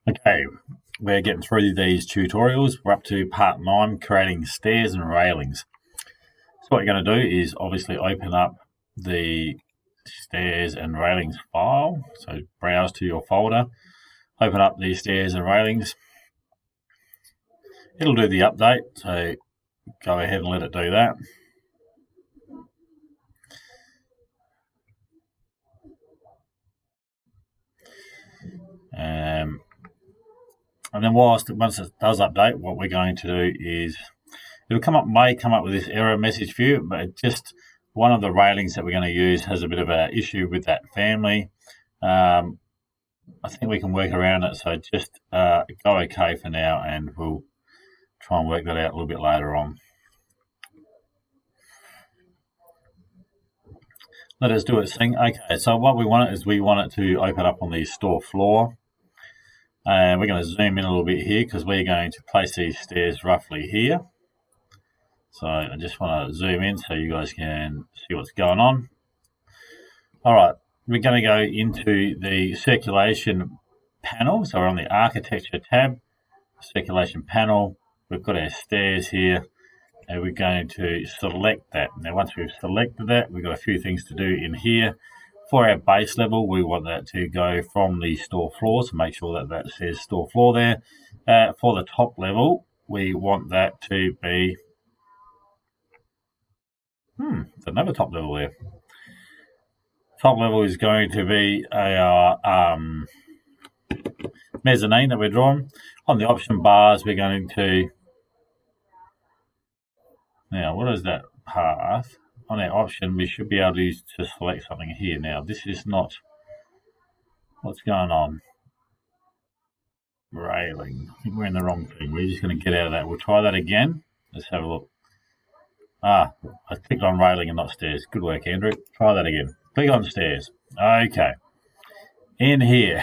Okay, we're getting through these tutorials. We're up to part 9, creating stairs and railings. So what you're going to do is obviously open up the stairs and railings file. So browse to your folder, open up the stairs and railings. It'll do the update, so go ahead and let it do that. And then once it does update, what we're going to do is may come up with this error message for you, but it just one of the railings that we're going to use has a bit of an issue with that family. I think we can work around it, so just go okay for now, and we'll try and work that out a little bit later on. Let us do its thing. Okay, so what we want is we want it to open up on the store floor. And we're going to zoom in a little bit here because we're going to place these stairs roughly here. So I just want to zoom in so you guys can see what's going on. All right, we're going to go into the circulation panel. So we're on the architecture tab, circulation panel. We've got our stairs here, and we're going to select that. Now, once we've selected that, we've got a few things to do in here. For our base level, we want that to go from the store floor, so make sure that that says store floor there. For the top level, we want that to be another top level there. Top level is going to be our mezzanine that we're drawing. On the option bars, we're going to... Now, what is that path? On our option, we should be able to select something here. Now, this is not... What's going on? Railing. I think we're in the wrong thing. We're just going to get out of that. We'll try that again. Let's have a look. I clicked on railing and not stairs. Good work, Andrew. Try that again. Click on stairs. Okay. In here,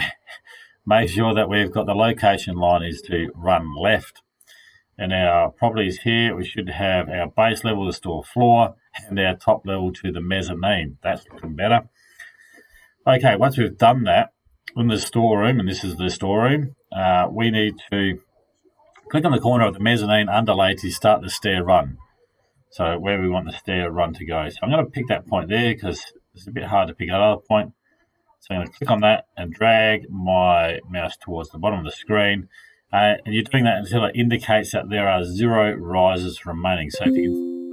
make sure that we've got the location line is to run left. And our properties here, we should have our base level, the store floor, and our top level to the mezzanine. That's looking better. Okay, once we've done that, in the storeroom, and this is the storeroom, we need to click on the corner of the mezzanine underlay to start the stair run. So where we want the stair run to go. So I'm going to pick that point there because it's a bit hard to pick another point. So I'm going to click on that and drag my mouse towards the bottom of the screen. And you're doing that until it indicates that there are 0 rises remaining. So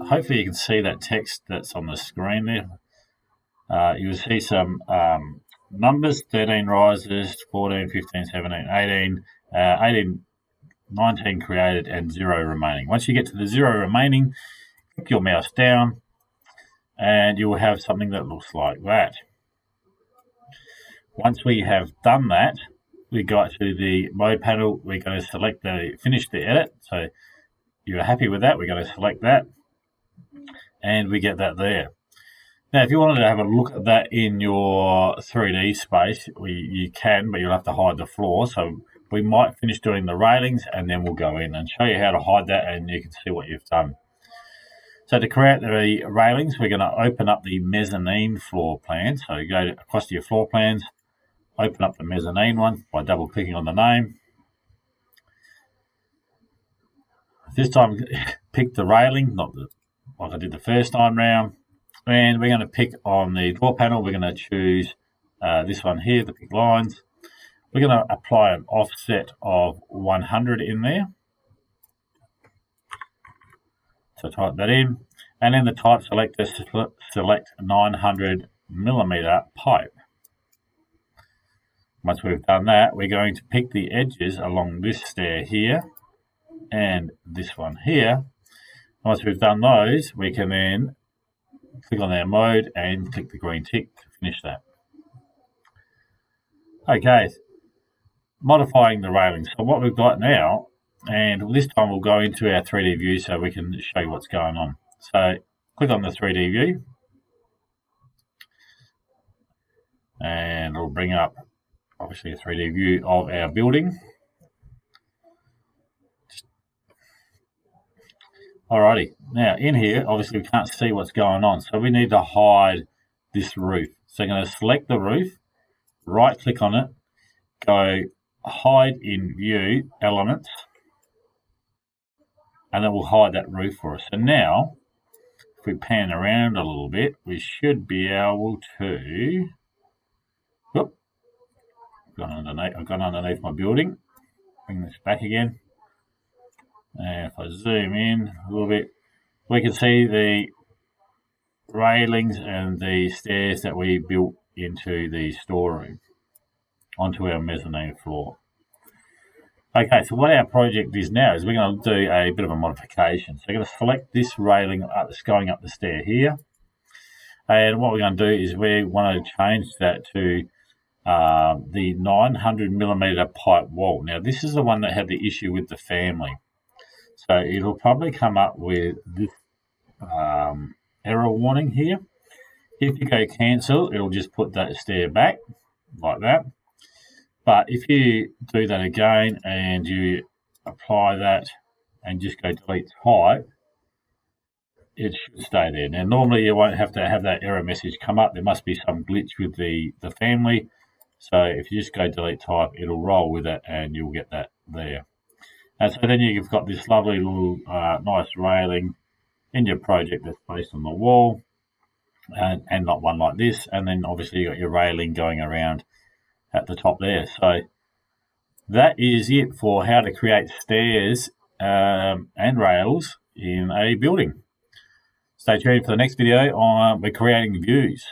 hopefully you can see that text that's on the screen there. You'll see some numbers, 13 rises, 14, 15, 17, 18, 18, 19 created, and 0 remaining. Once you get to the 0 remaining, click your mouse down, and you will have something that looks like that. Once we have done that, we go to the mode panel. We're going to finish the edit. So you're happy with that, we're going to select that, and we get that there. Now, if you wanted to have a look at that in your 3D space, you can, but you'll have to hide the floor. So we might finish doing the railings, and then we'll go in and show you how to hide that, and you can see what you've done. So to create the railings, we're going to open up the mezzanine floor plan. So you go across to your floor plans, open up the mezzanine one by double-clicking on the name. This time, pick the railing, not like I did the first time round. And we're going to pick on the draw panel, we're going to choose this one here, the pick lines. We're going to apply an offset of 100 in there. So type that in, and in the type selector, select 900mm pipe. Once we've done that, we're going to pick the edges along this stair here and this one here. Once we've done those, we can then click on our mode and click the green tick to finish that. Okay, modifying the railings. So what we've got now, and this time we'll go into our 3D view so we can show you what's going on. So click on the 3D view, and it'll bring up obviously a 3D view of our building. Alrighty, now in here obviously we can't see what's going on, so we need to hide this roof. So I'm going to select the roof, right click on it, go hide in view elements, and it will hide that roof for us. And now, if we pan around a little bit, we should be able to. Whoop, I've gone underneath my building. Bring this back again. And if I zoom in a little bit, we can see the railings and the stairs that we built into the storeroom onto our mezzanine floor. Okay, so what our project is now is we're going to do a bit of a modification. So we're going to select this railing that's going up the stair here. And what we're going to do is we want to change that to the 900mm pipe wall. Now, this is the one that had the issue with the family. So it'll probably come up with this error warning here. If you go cancel, it'll just put that stair back like that. But if you do that again and you apply that and just go delete type, it should stay there. Now, normally you won't have to have that error message come up. There must be some glitch with the family. So if you just go delete type, it'll roll with it and you'll get that there. And so then you've got this lovely little nice railing in your project that's placed on the wall, and not one like this. And then obviously you've got your railing going around at the top there. So that is it for how to create stairs and rails in a building. Stay tuned for the next video on we're creating views.